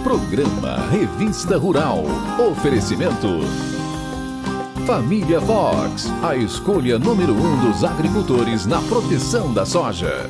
Programa Revista Rural. Oferecimento Família Fox, a escolha número 1 dos agricultores na proteção da soja.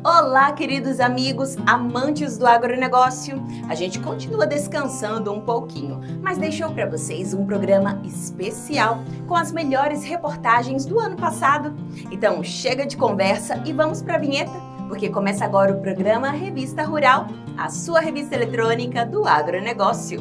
Olá, queridos amigos, amantes do agronegócio. A gente continua descansando um pouquinho, mas deixou para vocês um programa especial com as melhores reportagens do ano passado. Então, chega de conversa e vamos para a vinheta, porque começa agora o programa Revista Rural, a sua revista eletrônica do agronegócio.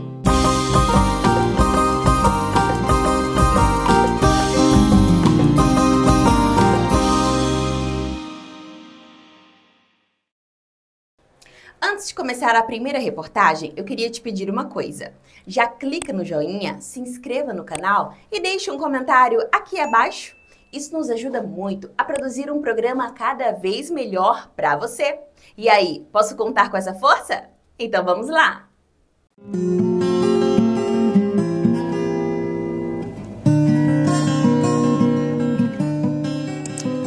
Antes de começar a primeira reportagem, eu queria te pedir uma coisa. Já clica no joinha, se inscreva no canal e deixe um comentário aqui abaixo. Isso nos ajuda muito a produzir um programa cada vez melhor para você. E aí, posso contar com essa força? Então vamos lá!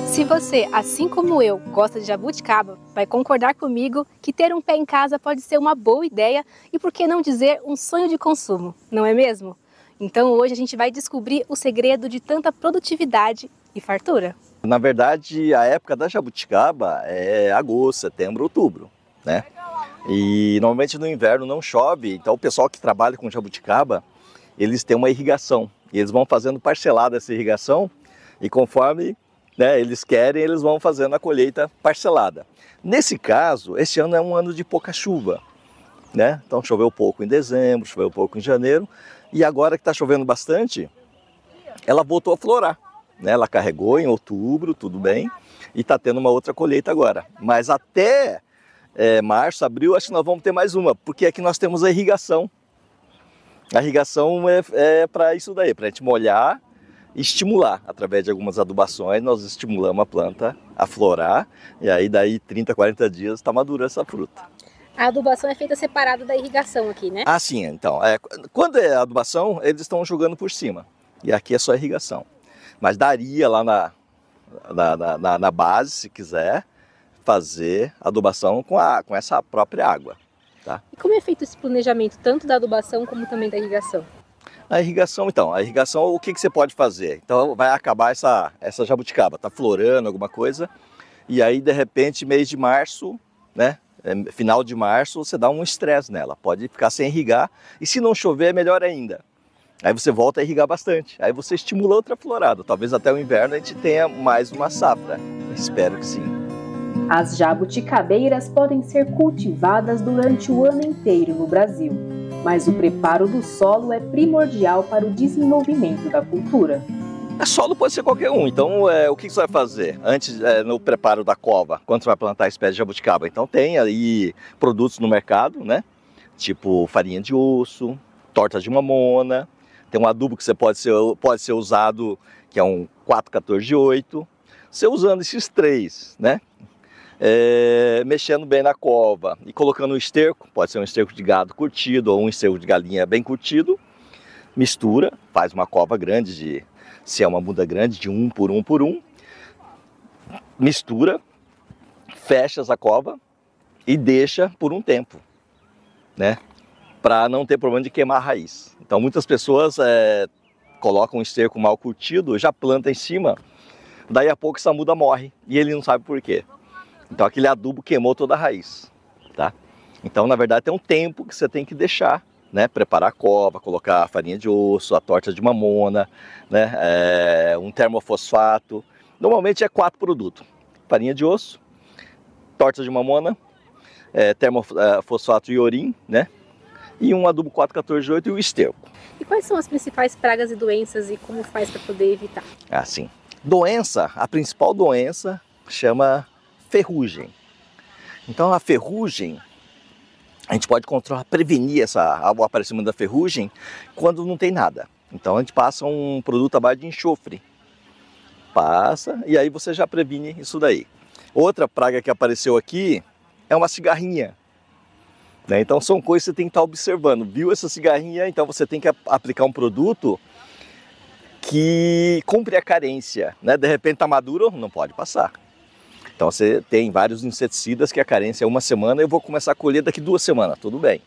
Se você, assim como eu, gosta de jabuticaba, vai concordar comigo que ter um pé em casa pode ser uma boa ideia e, por que não dizer, um sonho de consumo, não é mesmo? Então hoje a gente vai descobrir o segredo de tanta produtividade e fartura. Na verdade, a época da jabuticaba é agosto, setembro, outubro, né? E normalmente no inverno não chove, então o pessoal que trabalha com jabuticaba, eles têm uma irrigação. E eles vão fazendo parcelada essa irrigação e conforme eles querem, eles vão fazendo a colheita parcelada. Nesse caso, esse ano é um ano de pouca chuva, né? Então choveu pouco em dezembro, choveu pouco em janeiro, e agora que está chovendo bastante, ela voltou a florar, né? Ela carregou em outubro, tudo bem, e está tendo uma outra colheita agora. Mas até março, abril, acho que nós vamos ter mais uma, porque aqui nós temos a irrigação. A irrigação é para isso daí, para a gente molhar, estimular, através de algumas adubações, nós estimulamos a planta a florar e aí daí 30, 40 dias está madura essa fruta. A adubação é feita separada da irrigação aqui, né? Ah, sim, então, quando é adubação, eles estão jogando por cima e aqui é só irrigação. Mas daria lá na base, se quiser, fazer adubação com essa própria água, tá? E como é feito esse planejamento, tanto da adubação como também da irrigação? A irrigação, o que você pode fazer? Então vai acabar essa jabuticaba, tá florando alguma coisa, e aí de repente mês de março, né, final de março, você dá um estresse nela, pode ficar sem irrigar, e se não chover é melhor ainda. Aí você volta a irrigar bastante, aí você estimula outra florada, talvez até o inverno a gente tenha mais uma safra, espero que sim. As jabuticabeiras podem ser cultivadas durante o ano inteiro no Brasil, mas o preparo do solo é primordial para o desenvolvimento da cultura. Solo pode ser qualquer um, então o que você vai fazer antes no preparo da cova, quando você vai plantar a espécie de jabuticaba? Então tem aí produtos no mercado, né? Tipo farinha de osso, torta de mamona, tem um adubo que pode ser usado, que é um 4-14-8. Você usando esses três, né? Mexendo bem na cova e colocando um esterco, pode ser um esterco de gado curtido ou um esterco de galinha bem curtido, mistura, faz uma cova grande, se é uma muda grande, de 1 por 1 por 1, mistura, fecha essa cova e deixa por um tempo, né? Para não ter problema de queimar a raiz. Então muitas pessoas colocam um esterco mal curtido, já planta em cima, daí a pouco essa muda morre e ele não sabe por quê. Então aquele adubo queimou toda a raiz, tá? Então na verdade tem um tempo que você tem que deixar, né? Preparar a cova, colocar a farinha de osso, a torta de mamona, né? Um termofosfato. Normalmente é 4 produtos: farinha de osso, torta de mamona, termofosfato iorim, né? E um adubo 4-14-8 e o esterco. E quais são as principais pragas e doenças e como faz para poder evitar? Assim, doença, a principal doença chama ferrugem. Então a ferrugem, a gente pode prevenir o aparecimento da ferrugem quando não tem nada. Então a gente passa um produto à base de enxofre. Passa e aí você já previne isso daí. Outra praga que apareceu aqui é uma cigarrinha. Né? Então são coisas que você tem que estar observando. Viu essa cigarrinha? Então você tem que aplicar um produto que cumpre a carência. Né? De repente está maduro, não pode passar. Então você tem vários inseticidas que a carência é 1 semana, eu vou começar a colher daqui 2 semanas, tudo bem.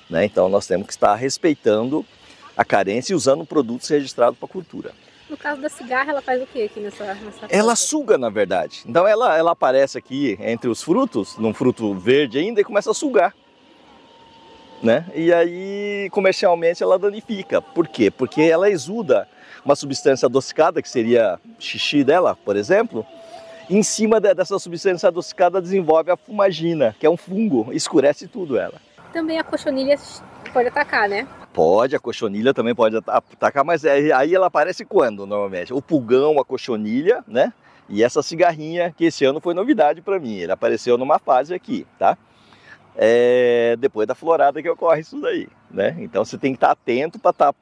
Né? Então nós temos que estar respeitando a carência e usando produtos registrados para cultura. No caso da cigarra, ela faz o que aqui nessa Ela suga, na verdade. Então ela aparece aqui entre os frutos, num fruto verde ainda, e começa a sugar. Né? E aí, comercialmente, ela danifica. Por quê? Porque ela exuda uma substância adocicada, que seria xixi dela, por exemplo. E em cima dessa substância adocicada desenvolve a fumagina, que é um fungo, escurece tudo ela. Também a cochonilha pode atacar, né? Pode, a cochonilha também pode atacar, mas aí ela aparece quando, normalmente? O pulgão, a cochonilha, né? E essa cigarrinha, que esse ano foi novidade para mim, ele apareceu numa fase aqui, tá? Depois da florada que ocorre isso daí, né? Então você tem que estar atento para estar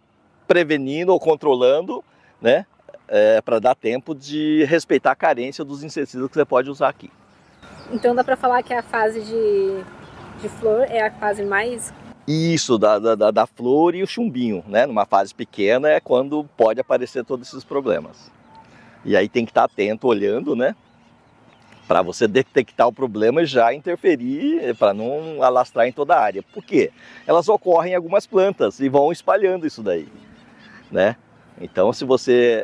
prevenindo ou controlando, né? Para dar tempo de respeitar a carência dos inseticidas que você pode usar aqui. Então dá para falar que a fase de flor é a fase mais... Isso, da flor e o chumbinho, né? Numa fase pequena é quando pode aparecer todos esses problemas. E aí tem que estar atento, olhando, né? Para você detectar o problema e já interferir, para não alastrar em toda a área. Por quê? Elas ocorrem em algumas plantas e vão espalhando isso daí, né? Então, se você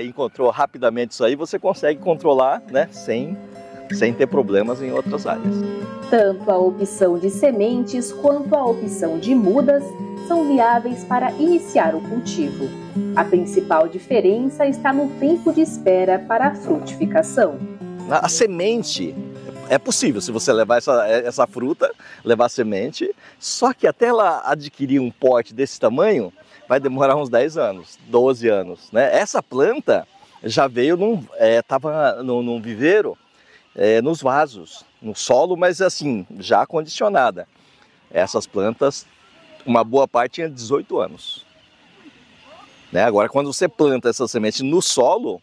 encontrou rapidamente isso aí, você consegue controlar, né? Sem ter problemas em outras áreas. Tanto a opção de sementes quanto a opção de mudas são viáveis para iniciar o cultivo. A principal diferença está no tempo de espera para a frutificação. A semente é possível, se você levar essa fruta, levar a semente, só que até ela adquirir um pote desse tamanho, vai demorar uns 10 anos, 12 anos. Né? Essa planta já veio, estava num viveiro, nos vasos, no solo, mas assim, já acondicionada. Essas plantas, uma boa parte tinha 18 anos. Né? Agora, quando você planta essa semente no solo,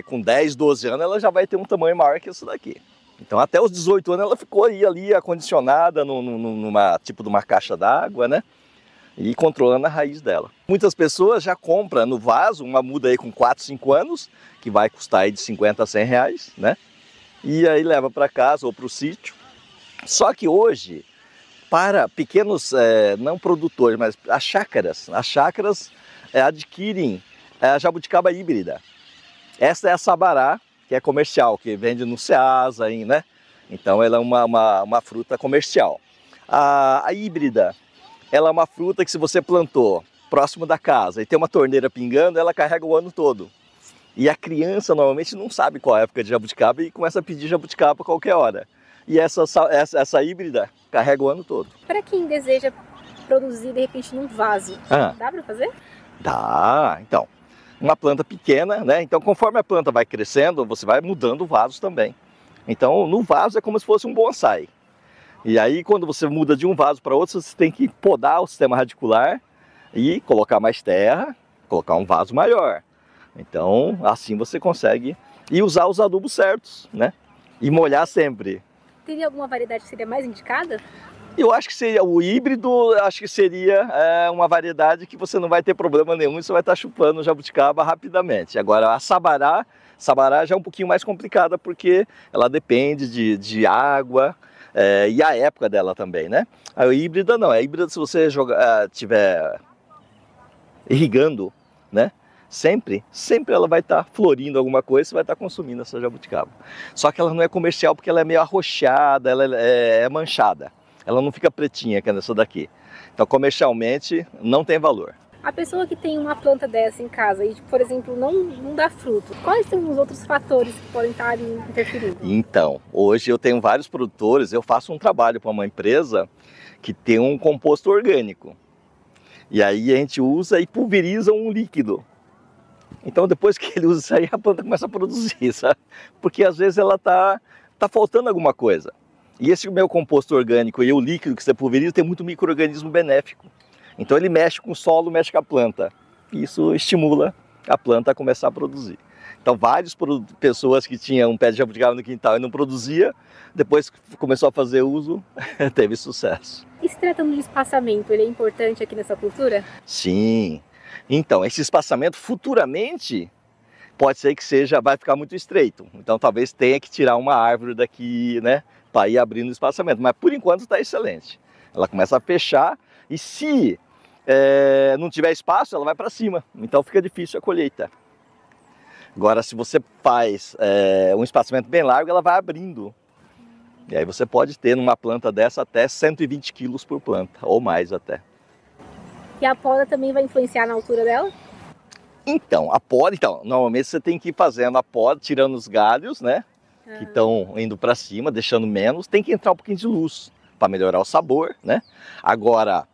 com 10, 12 anos, ela já vai ter um tamanho maior que isso daqui. Então, até os 18 anos, ela ficou ali acondicionada numa tipo de uma caixa d'água, né? E controlando a raiz dela. Muitas pessoas já compram no vaso uma muda aí com 4, 5 anos, que vai custar aí de 50 a 100 reais, né? E aí leva para casa ou para o sítio. Só que hoje, para pequenos, não produtores, mas as chácaras adquirem a jabuticaba híbrida. Essa é a sabará, que é comercial, que vende no Ceasa, né? Então ela é uma fruta comercial. A híbrida, ela é uma fruta que se você plantou próximo da casa e tem uma torneira pingando, ela carrega o ano todo. E a criança normalmente não sabe qual é a época de jabuticaba e começa a pedir jabuticaba a qualquer hora. E essa híbrida carrega o ano todo. Para quem deseja produzir de repente num vaso, dá para fazer? Dá, então. Uma planta pequena, né? Então conforme a planta vai crescendo, você vai mudando o vaso também. Então no vaso é como se fosse um bonsai. E aí quando você muda de um vaso para outro, você tem que podar o sistema radicular e colocar mais terra, colocar um vaso maior. Então assim você consegue e usar os adubos certos, né? E molhar sempre. Teria alguma variedade que seria mais indicada? Eu acho que seria o híbrido, acho que seria uma variedade que você não vai ter problema nenhum e você vai estar chupando jabuticaba rapidamente. Agora a sabará já é um pouquinho mais complicada porque ela depende de água e a época dela também, né? A híbrida não, a híbrida se você tiver irrigando, né? Sempre ela vai estar florindo alguma coisa, você vai estar consumindo essa jabuticaba. Só que ela não é comercial porque ela é meio arroxeada, ela é manchada. Ela não fica pretinha, que é nessa daqui. Então, comercialmente, não tem valor. A pessoa que tem uma planta dessa em casa e, por exemplo, não dá fruto, quais são os outros fatores que podem estar interferindo? Então, hoje eu tenho vários produtores, eu faço um trabalho para uma empresa que tem um composto orgânico. E aí a gente usa e pulveriza um líquido. Então, depois que ele usa isso aí, a planta começa a produzir, sabe? Porque às vezes ela tá faltando alguma coisa. E esse meu composto orgânico e o líquido que você pulveriza tem muito micro-organismo benéfico. Então ele mexe com o solo, mexe com a planta. Isso estimula a planta a começar a produzir. Então várias pessoas que tinham um pé de jabuticaba no quintal e não produzia, depois que começou a fazer uso, teve sucesso. E se tratando de espaçamento, ele é importante aqui nessa cultura? Sim. Então, esse espaçamento futuramente, pode ser que vai ficar muito estreito. Então talvez tenha que tirar uma árvore daqui, né, para ir abrindo o espaçamento. Mas por enquanto está excelente. Ela começa a fechar e se não tiver espaço, ela vai para cima. Então fica difícil a colheita. Agora, se você faz um espaçamento bem largo, ela vai abrindo. E aí você pode ter numa planta dessa até 120 quilos por planta, ou mais até. E a poda também vai influenciar na altura dela? Então, a poda, normalmente você tem que ir fazendo a poda, tirando os galhos, né? Que estão indo para cima, deixando menos. Tem que entrar um pouquinho de luz para melhorar o sabor, né? Agora,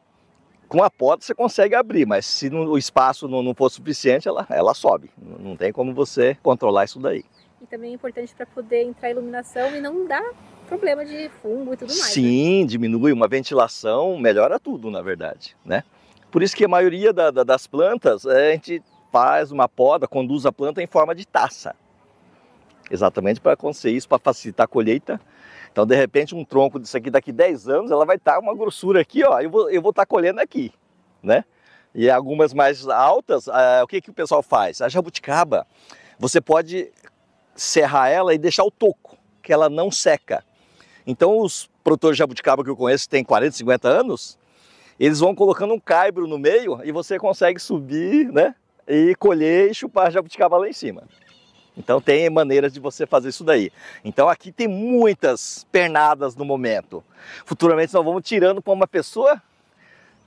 com a poda você consegue abrir, mas se o espaço não for suficiente, ela sobe. Não tem como você controlar isso daí. E também é importante para poder entrar iluminação e não dar problema de fungo e tudo mais. Sim, né? Diminui uma ventilação, melhora tudo, na verdade, né? Por isso que a maioria das plantas, a gente faz uma poda, conduz a planta em forma de taça. Exatamente para acontecer isso, para facilitar a colheita. Então, de repente, um tronco disso aqui, daqui 10 anos, ela vai estar uma grossura aqui, ó, eu vou estar colhendo aqui, né? E algumas mais altas, o que o pessoal faz? A jabuticaba, você pode serrar ela e deixar o toco, que ela não seca. Então, os produtores de jabuticaba que eu conheço, que têm 40, 50 anos, eles vão colocando um caibro no meio e você consegue subir, né? E colher e chupar a jabuticaba lá em cima. Então tem maneiras de você fazer isso daí. Então aqui tem muitas pernadas no momento. Futuramente nós vamos tirando para uma pessoa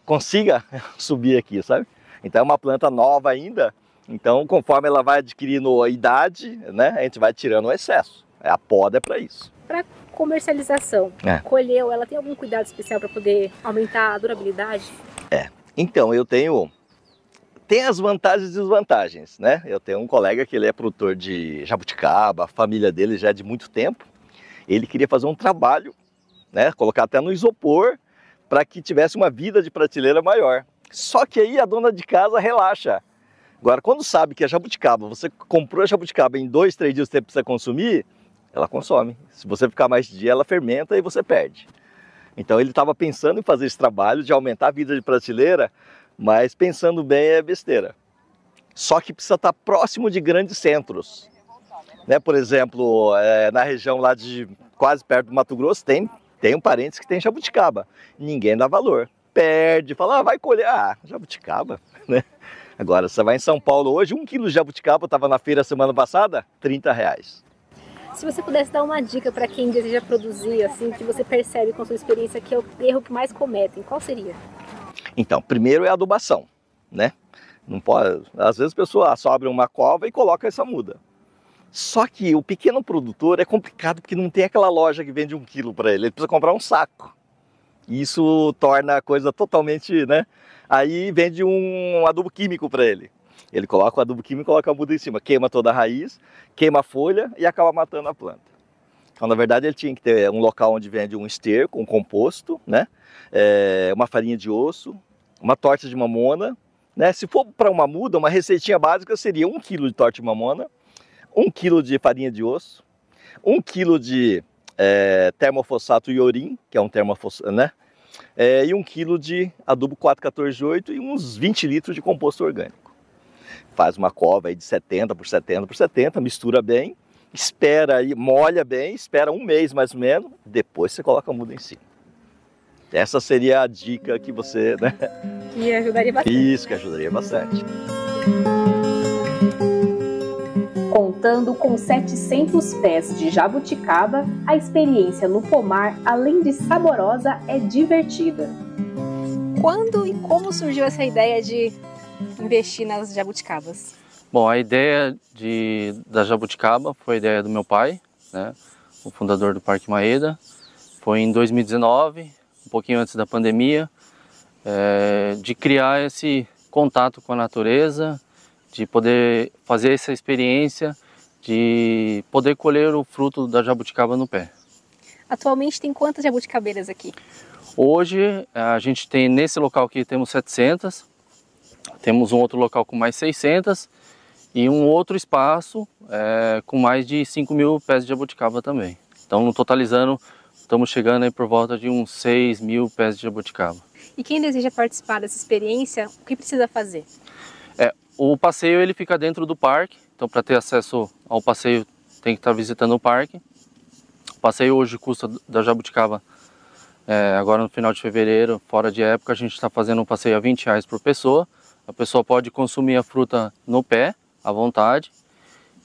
consiga subir aqui, sabe? Então é uma planta nova ainda. Então conforme ela vai adquirindo a idade, né, a gente vai tirando o excesso. A poda é para isso. Para comercialização, colheu, ela tem algum cuidado especial para poder aumentar a durabilidade? Então tem as vantagens e desvantagens, né? Eu tenho um colega que ele é produtor de jabuticaba, a família dele já é de muito tempo. Ele queria fazer um trabalho, né? Colocar até no isopor para que tivesse uma vida de prateleira maior. Só que aí a dona de casa relaxa. Agora, quando sabe que a jabuticaba, você comprou a jabuticaba em 2, 3 dias você precisa consumir, ela consome. Se você ficar mais de dia, ela fermenta e você perde. Então ele estava pensando em fazer esse trabalho de aumentar a vida de prateleira, mas pensando bem é besteira. Só que precisa estar próximo de grandes centros. Né? Por exemplo, na região lá de quase perto do Mato Grosso, tem parentes que tem jabuticaba. Ninguém dá valor. Perde, fala, vai colher. Jabuticaba, né? Agora, você vai em São Paulo hoje, 1 quilo de jabuticaba, estava na feira semana passada, R$30. Se você pudesse dar uma dica para quem deseja produzir, assim, que você percebe com a sua experiência que é o erro que mais cometem, qual seria? Então, primeiro é a adubação, né? Não pode, às vezes a pessoa só abre uma cova e coloca essa muda. Só que o pequeno produtor é complicado porque não tem aquela loja que vende 1 quilo para ele precisa comprar um saco. E isso torna a coisa totalmente, né? Aí vende um adubo químico para ele. Ele coloca o adubo químico e coloca a muda em cima, queima toda a raiz, queima a folha e acaba matando a planta. Então, na verdade, ele tinha que ter um local onde vende um esterco, um composto, né? Uma farinha de osso, uma torta de mamona, né? Se for para uma muda, uma receitinha básica seria 1 quilo de torta de mamona, 1 quilo de farinha de osso, 1 quilo de termofosfato iorim, que é um termofosfato, né? E 1 quilo de adubo 4,14,8 e uns 20 litros de composto orgânico. Faz uma cova aí de 70 por 70 por 70, mistura bem, espera aí, molha bem, espera 1 mês mais ou menos, depois você coloca a muda em cima. Essa seria a dica que você, né? Que ajudaria bastante. Isso, que ajudaria bastante. Contando com 700 pés de jabuticaba, a experiência no pomar, além de saborosa, é divertida. Quando e como surgiu essa ideia de investir nas jabuticabas? Bom, a ideia da jabuticaba foi a ideia do meu pai, né, o fundador do Parque Maeda. Foi em 2019, um pouquinho antes da pandemia, de criar esse contato com a natureza, de poder fazer essa experiência, de poder colher o fruto da jabuticaba no pé. Atualmente tem quantas jabuticabeiras aqui? Hoje a gente tem, nesse local aqui temos 700, temos um outro local com mais 600 e um outro espaço com mais de 5.000 pés de jabuticaba também. Então, no totalizando, estamos chegando aí por volta de uns 6.000 pés de jabuticaba. E quem deseja participar dessa experiência, o que precisa fazer? O passeio ele fica dentro do parque, então para ter acesso ao passeio tem que estar visitando o parque. O passeio hoje custa da Jabuticaba, agora no final de fevereiro, fora de época, a gente está fazendo um passeio a R$20 por pessoa. A pessoa pode consumir a fruta no pé, à vontade.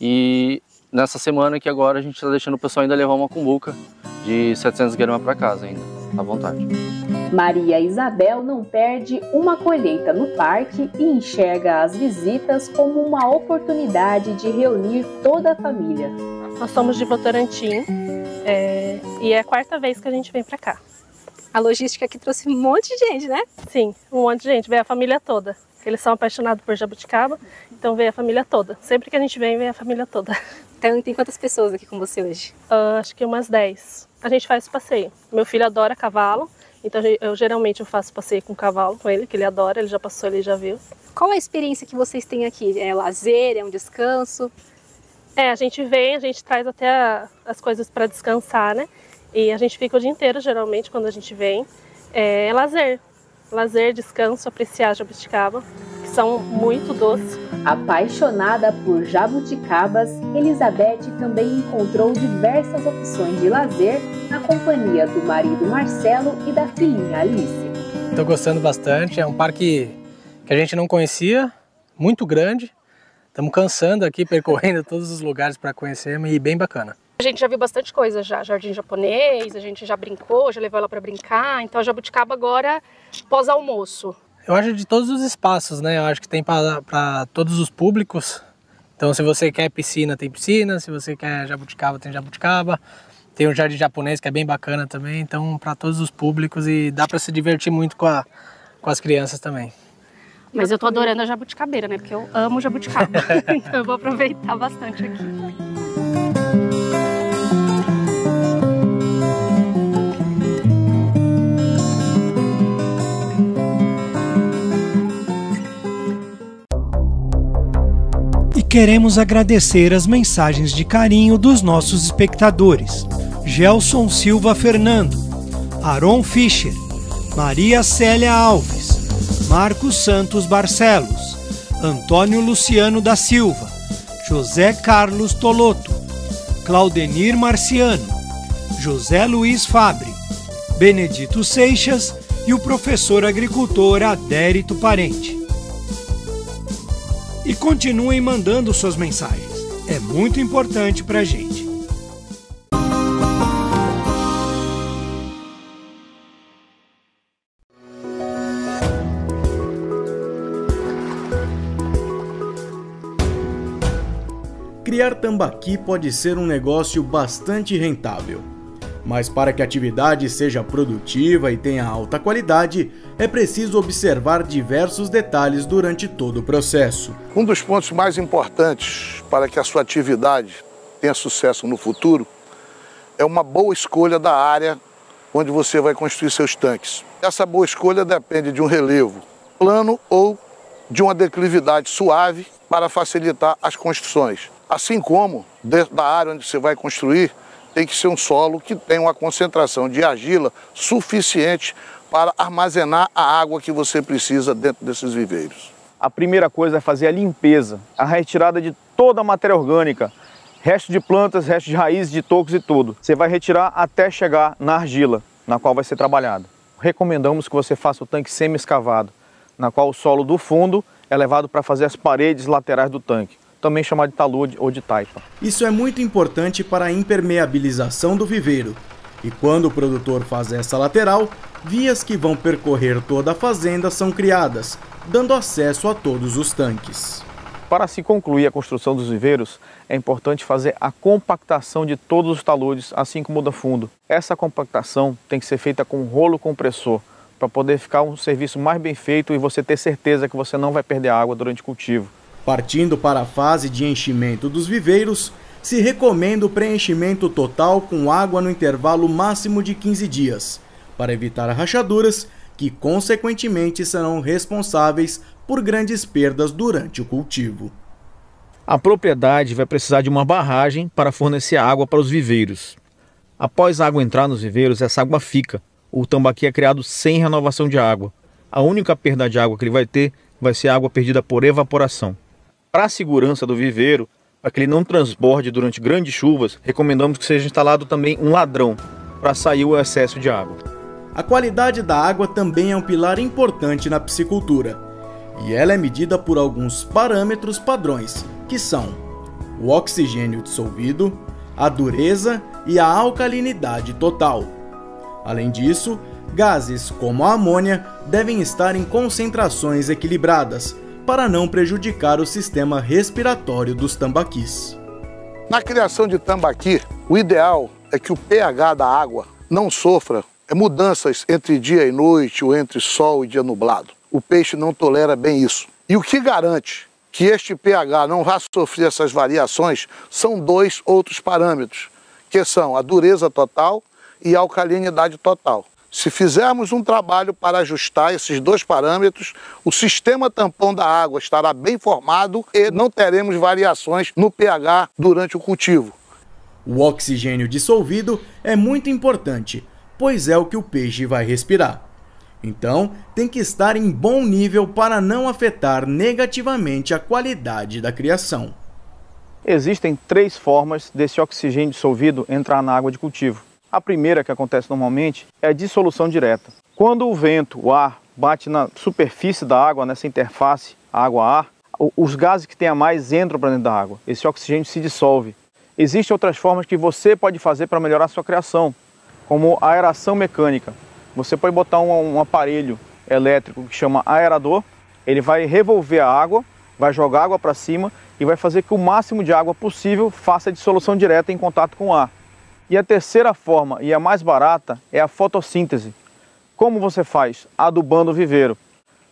E nessa semana aqui agora a gente está deixando o pessoal ainda levar uma cumbuca de 700 gramas para casa ainda, à vontade. Maria Isabel não perde uma colheita no parque e enxerga as visitas como uma oportunidade de reunir toda a família. Nós somos de Votorantim e é a 4ª vez que a gente vem para cá. A logística aqui trouxe um monte de gente, né? Sim, um monte de gente, veio a família toda. Eles são apaixonados por jabuticaba, então veio a família toda. Sempre que a gente vem a família toda. Então tem quantas pessoas aqui com você hoje? Acho que umas 10. A gente faz passeio. Meu filho adora cavalo, então geralmente eu faço passeio com cavalo com ele, que ele adora, ele já passou, ele já viu. Qual a experiência que vocês têm aqui? É lazer, é um descanso? A gente vem, a gente traz até as coisas para descansar, né? E a gente fica o dia inteiro, geralmente, quando a gente vem. É lazer. Lazer, descanso, apreciar jabuticaba, que são muito doces. Apaixonada por jabuticabas, Elizabeth também encontrou diversas opções de lazer na companhia do marido Marcelo e da filhinha Alice. Estou gostando bastante, é um parque que a gente não conhecia, muito grande. Estamos cansando aqui, percorrendo todos os lugares para conhecer e bem bacana. A gente já viu bastante coisa já, jardim japonês, a gente já brincou, já levou ela para brincar, então a jabuticaba agora pós-almoço. Eu acho de todos os espaços, né? Eu acho que tem para todos os públicos. Então se você quer piscina, tem piscina, se você quer jabuticaba, tem jabuticaba. Tem o jardim japonês que é bem bacana também, então para todos os públicos e dá para se divertir muito com as crianças também. Mas eu tô adorando a jabuticabeira, né? Porque eu amo jabuticaba, então eu vou aproveitar bastante aqui. Queremos agradecer as mensagens de carinho dos nossos espectadores. Gelson Silva Fernando, Aron Fischer, Maria Célia Alves, Marcos Santos Barcelos, Antônio Luciano da Silva, José Carlos Toloto, Claudenir Marciano, José Luiz Fabre, Benedito Seixas e o professor agricultor Adérito Parente. E continuem mandando suas mensagens, é muito importante para a gente. Criar tambaqui pode ser um negócio bastante rentável. Mas para que a atividade seja produtiva e tenha alta qualidade, é preciso observar diversos detalhes durante todo o processo. Um dos pontos mais importantes para que a sua atividade tenha sucesso no futuro é uma boa escolha da área onde você vai construir seus tanques. Essa boa escolha depende de um relevo plano ou de uma declividade suave para facilitar as construções. Assim como dentro da área onde você vai construir, tem que ser um solo que tenha uma concentração de argila suficiente para armazenar a água que você precisa dentro desses viveiros. A primeira coisa é fazer a limpeza, a retirada de toda a matéria orgânica, resto de plantas, resto de raízes, de tocos e tudo. Você vai retirar até chegar na argila, na qual vai ser trabalhado. Recomendamos que você faça o tanque semi-escavado, na qual o solo do fundo é levado para fazer as paredes laterais do tanque, também chamado de talude ou de taipa. Isso é muito importante para a impermeabilização do viveiro. E quando o produtor faz essa lateral, vias que vão percorrer toda a fazenda são criadas, dando acesso a todos os tanques. Para se concluir a construção dos viveiros, é importante fazer a compactação de todos os taludes, assim como o do fundo. Essa compactação tem que ser feita com rolo compressor, para poder ficar um serviço mais bem feito e você ter certeza que você não vai perder água durante o cultivo. Partindo para a fase de enchimento dos viveiros, se recomenda o preenchimento total com água no intervalo máximo de 15 dias, para evitar rachaduras que, consequentemente, serão responsáveis por grandes perdas durante o cultivo. A propriedade vai precisar de uma barragem para fornecer água para os viveiros. Após a água entrar nos viveiros, essa água fica. O tambaqui é criado sem renovação de água. A única perda de água que ele vai ter vai ser água perdida por evaporação. Para a segurança do viveiro, para que ele não transborde durante grandes chuvas, recomendamos que seja instalado também um ladrão para sair o excesso de água. A qualidade da água também é um pilar importante na piscicultura, e ela é medida por alguns parâmetros padrões, que são o oxigênio dissolvido, a dureza e a alcalinidade total. Além disso, gases como a amônia devem estar em concentrações equilibradas, para não prejudicar o sistema respiratório dos tambaquis. Na criação de tambaqui, o ideal é que o pH da água não sofra mudanças entre dia e noite ou entre sol e dia nublado. O peixe não tolera bem isso. E o que garante que este pH não vá sofrer essas variações são dois outros parâmetros, que são a dureza total e a alcalinidade total. Se fizermos um trabalho para ajustar esses dois parâmetros, o sistema tampão da água estará bem formado e não teremos variações no pH durante o cultivo. O oxigênio dissolvido é muito importante, pois é o que o peixe vai respirar. Então, tem que estar em bom nível para não afetar negativamente a qualidade da criação. Existem 3 formas desse oxigênio dissolvido entrar na água de cultivo. A primeira, que acontece normalmente, é a dissolução direta. Quando o vento, o ar, bate na superfície da água, nessa interface água-ar, os gases que tem a mais entram para dentro da água. Esse oxigênio se dissolve. Existem outras formas que você pode fazer para melhorar a sua criação, como a aeração mecânica. Você pode botar um aparelho elétrico que chama aerador, ele vai revolver a água, vai jogar água para cima e vai fazer que o máximo de água possível faça a dissolução direta em contato com o ar. E a terceira forma, e a mais barata, é a fotossíntese. Como você faz? Adubando o viveiro.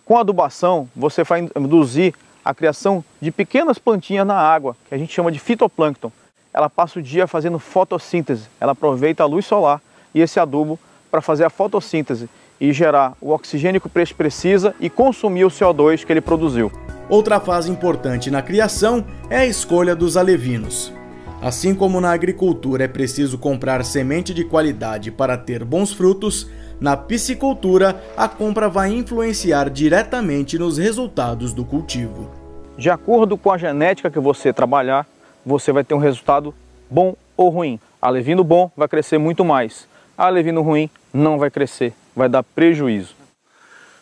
Com a adubação, você vai induzir a criação de pequenas plantinhas na água, que a gente chama de fitoplâncton. Ela passa o dia fazendo fotossíntese. Ela aproveita a luz solar e esse adubo para fazer a fotossíntese e gerar o oxigênio que o peixe precisa e consumir o CO2 que ele produziu. Outra fase importante na criação é a escolha dos alevinos. Assim como na agricultura é preciso comprar semente de qualidade para ter bons frutos, na piscicultura a compra vai influenciar diretamente nos resultados do cultivo. De acordo com a genética que você trabalhar, você vai ter um resultado bom ou ruim. Alevino bom vai crescer muito mais. Alevino ruim não vai crescer, vai dar prejuízo.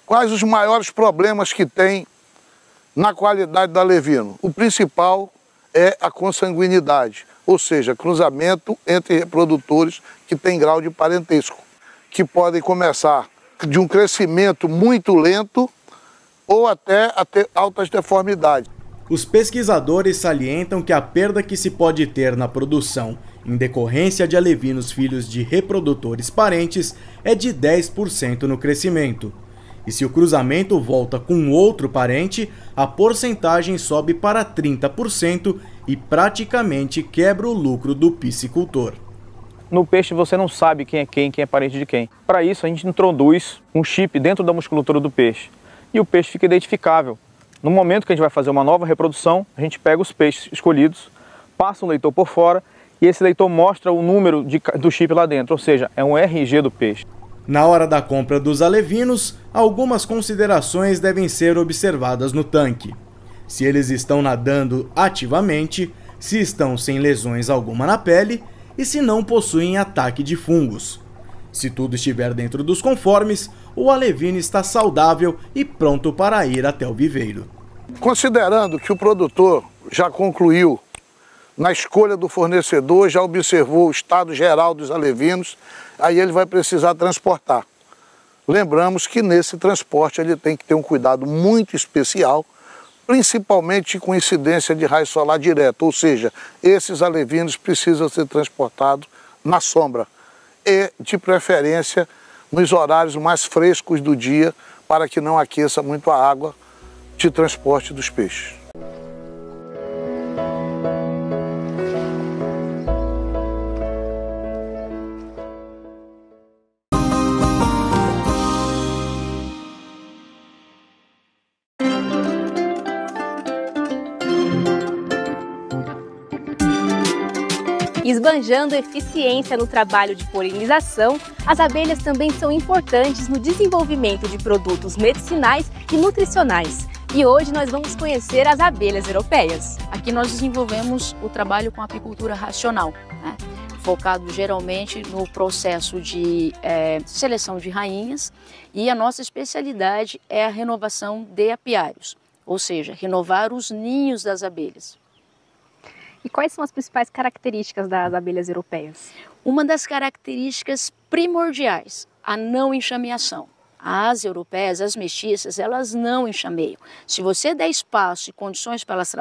Quais os maiores problemas que tem na qualidade do alevino? O principal é a consanguinidade, ou seja, cruzamento entre reprodutores que têm grau de parentesco, que podem começar de um crescimento muito lento ou até a ter altas deformidades. Os pesquisadores salientam que a perda que se pode ter na produção em decorrência de alevinos filhos de reprodutores parentes é de 10% no crescimento. E se o cruzamento volta com outro parente, a porcentagem sobe para 30% e praticamente quebra o lucro do piscicultor. No peixe você não sabe quem é parente de quem. Para isso a gente introduz um chip dentro da musculatura do peixe e o peixe fica identificável. No momento que a gente vai fazer uma nova reprodução, a gente pega os peixes escolhidos, passa um leitor por fora e esse leitor mostra o número do chip lá dentro, ou seja, é um RG do peixe. Na hora da compra dos alevinos, algumas considerações devem ser observadas no tanque. Se eles estão nadando ativamente, se estão sem lesões alguma na pele e se não possuem ataque de fungos. Se tudo estiver dentro dos conformes, o alevino está saudável e pronto para ir até o viveiro. Considerando que o produtor já concluiu na escolha do fornecedor, já observou o estado geral dos alevinos, aí ele vai precisar transportar. Lembramos que nesse transporte ele tem que ter um cuidado muito especial, principalmente com incidência de raio solar direto, ou seja, esses alevinos precisam ser transportados na sombra e, de preferência, nos horários mais frescos do dia, para que não aqueça muito a água de transporte dos peixes. Esbanjando eficiência no trabalho de polinização, as abelhas também são importantes no desenvolvimento de produtos medicinais e nutricionais. E hoje nós vamos conhecer as abelhas europeias. Aqui nós desenvolvemos o trabalho com apicultura racional, né? Focado geralmente no processo de seleção de rainhas, e a nossa especialidade é a renovação de apiários, ou seja, renovar os ninhos das abelhas. E quais são as principais características das abelhas europeias? Uma das características primordiais, a não enxameação. As europeias, as mestiças, elas não enxameiam. Se você der espaço e condições para elas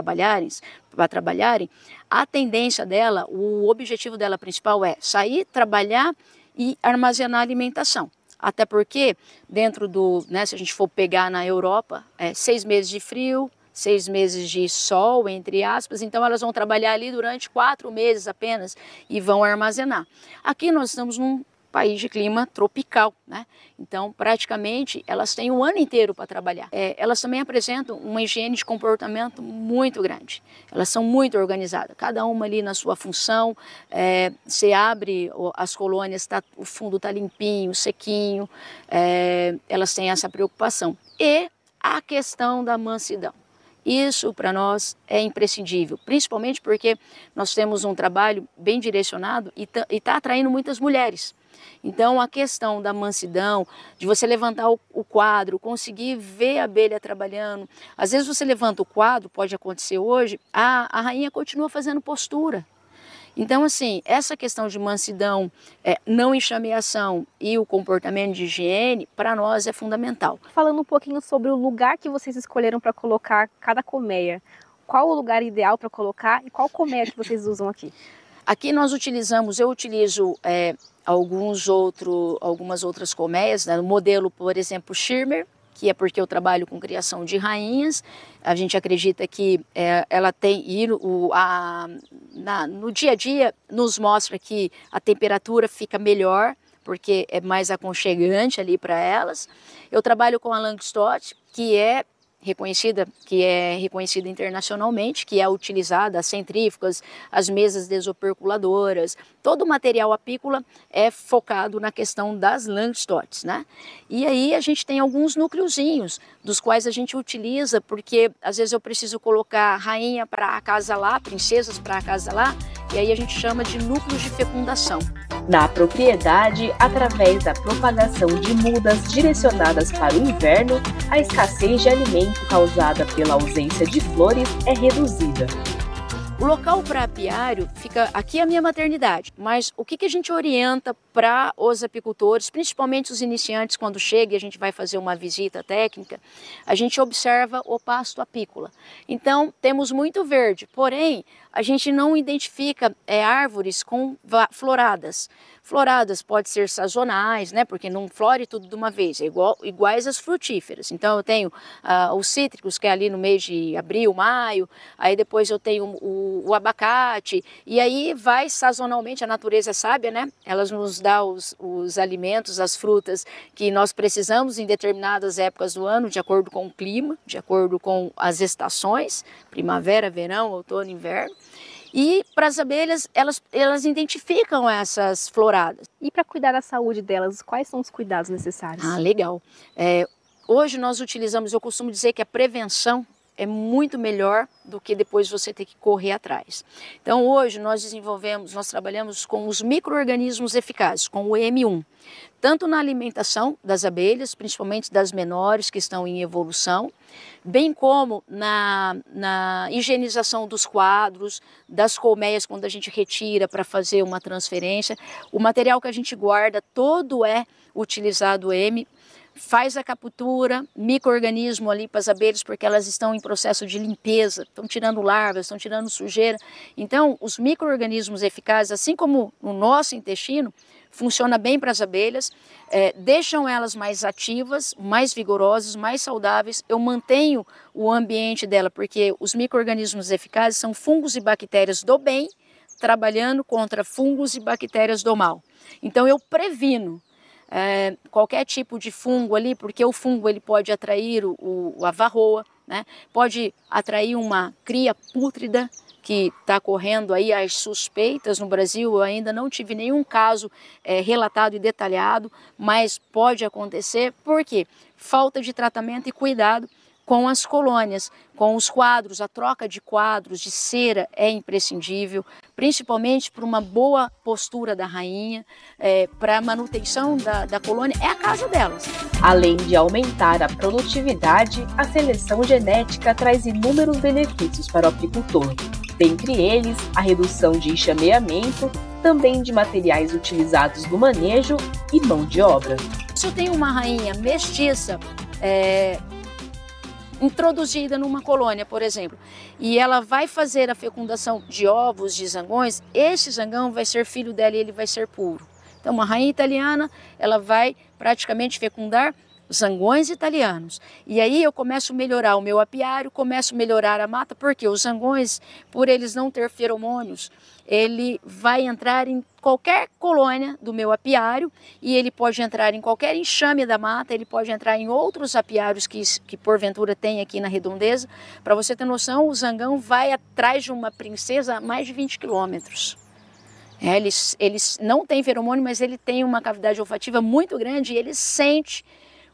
trabalharem, a tendência dela, o objetivo dela principal é sair, trabalhar e armazenar alimentação. Até porque, dentro do, se a gente for pegar na Europa, 6 meses de frio, 6 meses de sol, entre aspas, então elas vão trabalhar ali durante 4 meses apenas e vão armazenar. Aqui nós estamos num país de clima tropical, né? Então, praticamente, elas têm o ano inteiro para trabalhar. Elas também apresentam uma higiene de comportamento muito grande. Elas são muito organizadas, cada uma ali na sua função. Você abre as colônias, o fundo está limpinho, sequinho. Elas têm essa preocupação. E a questão da mansidão. Isso para nós é imprescindível, principalmente porque nós temos um trabalho bem direcionado e está atraindo muitas mulheres. Então, a questão da mansidão, de você levantar o quadro, conseguir ver a abelha trabalhando. Às vezes você levanta o quadro, pode acontecer hoje, a rainha continua fazendo postura. Então, assim, essa questão de mansidão, não enxameação e o comportamento de higiene, para nós é fundamental. Falando um pouquinho sobre o lugar que vocês escolheram para colocar cada colmeia. Qual o lugar ideal para colocar e qual colmeia que vocês usam aqui? Aqui eu utilizo algumas outras colmeias, né? No modelo, por exemplo, Schirmer, que é porque eu trabalho com criação de rainhas. A gente acredita que ela tem, no dia a dia, nos mostra que a temperatura fica melhor, porque é mais aconchegante ali para elas. Eu trabalho com a Langstott, que é reconhecida internacionalmente, que é utilizada, as centrífugas, as mesas desoperculadoras, todo o material apícola é focado na questão das Langstotts, né? E aí a gente tem alguns núcleozinhos, dos quais a gente utiliza, porque às vezes eu preciso colocar rainha para acasalar, princesas para acasalar, e aí a gente chama de núcleos de fecundação. Na propriedade, através da propagação de mudas direcionadas para o inverno, a escassez de alimento causada pela ausência de flores é reduzida. O local para apiário fica aqui a minha maternidade, mas o que a gente orienta para os apicultores, principalmente os iniciantes, quando chega e a gente vai fazer uma visita técnica, a gente observa o pasto apícola. Então, temos muito verde, porém, a gente não identifica árvores com floradas. Floradas pode ser sazonais, né? Porque não flore tudo de uma vez, iguais às frutíferas. Então eu tenho os cítricos, que é ali no mês de abril, maio, aí depois eu tenho o abacate, e aí vai sazonalmente, a natureza é sábia, né? Elas nos dá os alimentos, as frutas que nós precisamos em determinadas épocas do ano, de acordo com o clima, de acordo com as estações, primavera, verão, outono, inverno. E para as abelhas, elas identificam essas floradas. E para cuidar da saúde delas, quais são os cuidados necessários? Ah, legal. Hoje nós utilizamos, eu costumo dizer que a prevenção é muito melhor do que depois você ter que correr atrás. Então hoje nós trabalhamos com os micro-organismos eficazes, com o EM1, tanto na alimentação das abelhas, principalmente das menores que estão em evolução, bem como na higienização dos quadros, das colmeias quando a gente retira para fazer uma transferência. O material que a gente guarda todo é utilizado EM, faz a captura, micro-organismo ali para as abelhas, porque elas estão em processo de limpeza, estão tirando larvas, estão tirando sujeira. Então, os micro-organismos eficazes, assim como o nosso intestino, funciona bem para as abelhas, deixam elas mais ativas, mais vigorosas, mais saudáveis. Eu mantenho o ambiente dela, porque os micro-organismos eficazes são fungos e bactérias do bem, trabalhando contra fungos e bactérias do mal. Então, eu previno qualquer tipo de fungo ali, porque o fungo ele pode atrair a varroa, né? Pode atrair uma cria pútrida, que está correndo aí as suspeitas no Brasil. Eu ainda não tive nenhum caso relatado e detalhado, mas pode acontecer, porque falta de tratamento e cuidado com as colônias, com os quadros. A troca de quadros, de cera é imprescindível, principalmente para uma boa postura da rainha, para a manutenção da colônia, é a casa delas. Além de aumentar a produtividade, a seleção genética traz inúmeros benefícios para o apicultor, dentre eles a redução de enxameamento, também de materiais utilizados no manejo e mão de obra. Se eu tenho uma rainha mestiça, introduzida numa colônia, por exemplo, e ela vai fazer a fecundação de ovos de zangões, esse zangão vai ser filho dela e ele vai ser puro. Então, uma rainha italiana, ela vai praticamente fecundar zangões italianos. E aí eu começo a melhorar o meu apiário, começo a melhorar a mata, porque os zangões, por eles não ter feromônios, ele vai entrar em qualquer colônia do meu apiário e ele pode entrar em qualquer enxame da mata, ele pode entrar em outros apiários que porventura tem aqui na redondeza. Para você ter noção, o zangão vai atrás de uma princesa a mais de 20 quilômetros. Eles não têm feromônio, mas ele tem uma cavidade olfativa muito grande e ele sente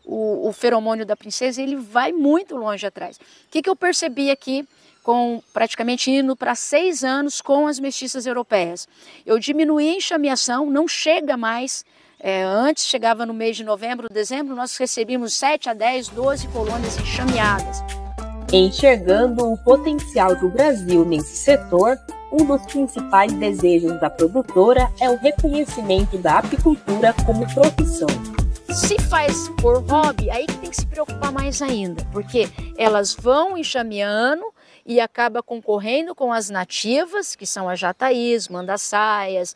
o feromônio da princesa e ele vai muito longe atrás. O que eu percebi aqui, com praticamente indo para 6 anos com as mestiças europeias? Eu diminuí a enxameação, não chega mais. Antes chegava no mês de novembro, dezembro, nós recebíamos 7 a 10, 12 colônias enxameadas. Enxergando o potencial do Brasil nesse setor, um dos principais desejos da produtora é o reconhecimento da apicultura como profissão. Se faz por hobby, aí que tem que se preocupar mais ainda, porque elas vão enxameando e acaba concorrendo com as nativas, que são as jataís, mandaçaias,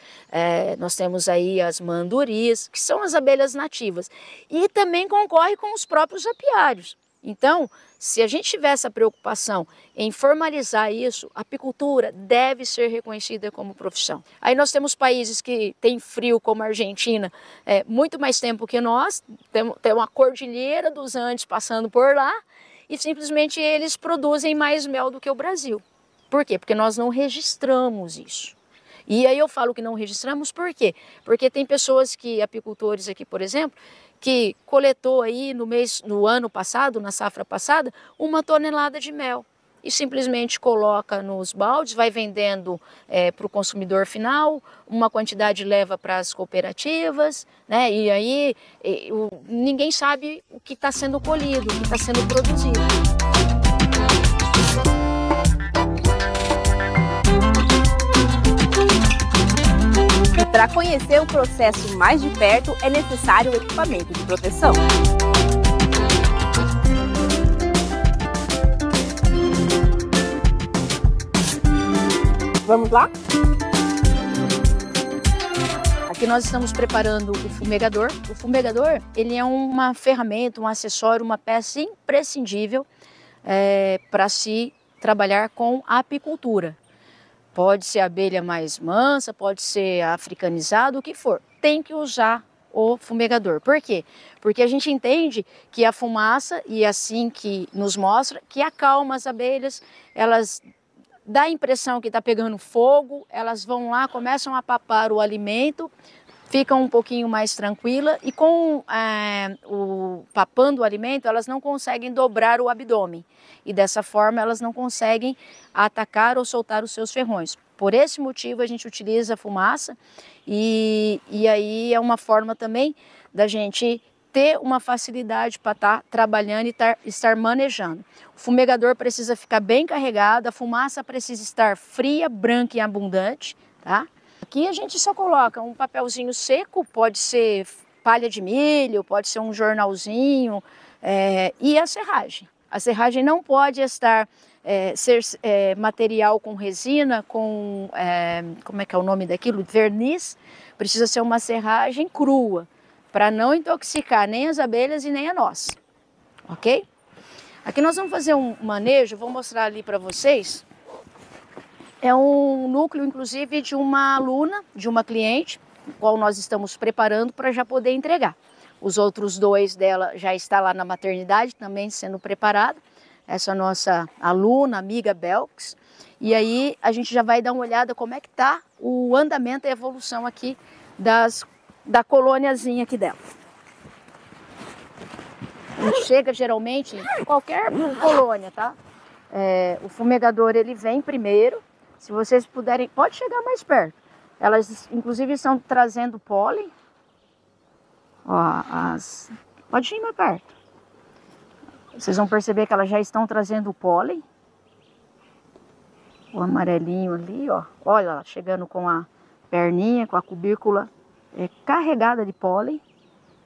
nós temos aí as manduris, que são as abelhas nativas, e também concorre com os próprios apiários. Então, se a gente tiver essa preocupação em formalizar isso, a apicultura deve ser reconhecida como profissão. Aí nós temos países que têm frio, como a Argentina, muito mais tempo que nós, tem uma cordilheira dos Andes passando por lá, e simplesmente eles produzem mais mel do que o Brasil. Por quê? Porque nós não registramos isso. E aí eu falo que não registramos por quê? Porque tem pessoas apicultores aqui, por exemplo, que coletou aí no ano passado, na safra passada, 1 tonelada de mel. E simplesmente coloca nos baldes, vai vendendo para o consumidor final, uma quantidade leva para as cooperativas, né? E aí ninguém sabe o que está sendo colhido, o que está sendo produzido. Para conhecer o processo mais de perto, é necessário o equipamento de proteção. Vamos lá? Aqui nós estamos preparando o fumegador. O fumegador, ele é uma ferramenta, um acessório, uma peça imprescindível para se trabalhar com a apicultura. Pode ser abelha mais mansa, pode ser africanizado, o que for. Tem que usar o fumegador. Por quê? Porque a gente entende que a fumaça, e assim que nos mostra, que acalma as abelhas, elas dá a impressão que está pegando fogo, elas vão lá, começam a papar o alimento, ficam um pouquinho mais tranquila e com papando o alimento, elas não conseguem dobrar o abdômen. E dessa forma elas não conseguem atacar ou soltar os seus ferrões. Por esse motivo a gente utiliza a fumaça e aí é uma forma também da gente ter uma facilidade para estar trabalhando e estar manejando. O fumegador precisa ficar bem carregado, a fumaça precisa estar fria, branca e abundante, tá? Aqui a gente só coloca um papelzinho seco, pode ser palha de milho, pode ser um jornalzinho e a serragem. A serragem não pode ser material com resina, com, como é que é o nome daquilo? Verniz. Precisa ser uma serragem crua, para não intoxicar nem as abelhas e nem a nós, ok? Aqui nós vamos fazer um manejo, vou mostrar ali para vocês. É um núcleo, inclusive, de uma aluna, de uma cliente, o qual nós estamos preparando para já poder entregar. Os outros 2 dela já está lá na maternidade, também sendo preparado. Essa nossa aluna, amiga Belks. E aí a gente já vai dar uma olhada como é que está o andamento e a evolução aqui da colôniazinha aqui dela. E chega geralmente em qualquer colônia, tá? O fumegador ele vem primeiro. Se vocês puderem, pode chegar mais perto. Elas inclusive estão trazendo pólen. Ó, pode ir mais perto. Vocês vão perceber que elas já estão trazendo o pólen. O amarelinho ali, ó. Olha ela chegando com a perninha, com a cubícula carregada de pólen.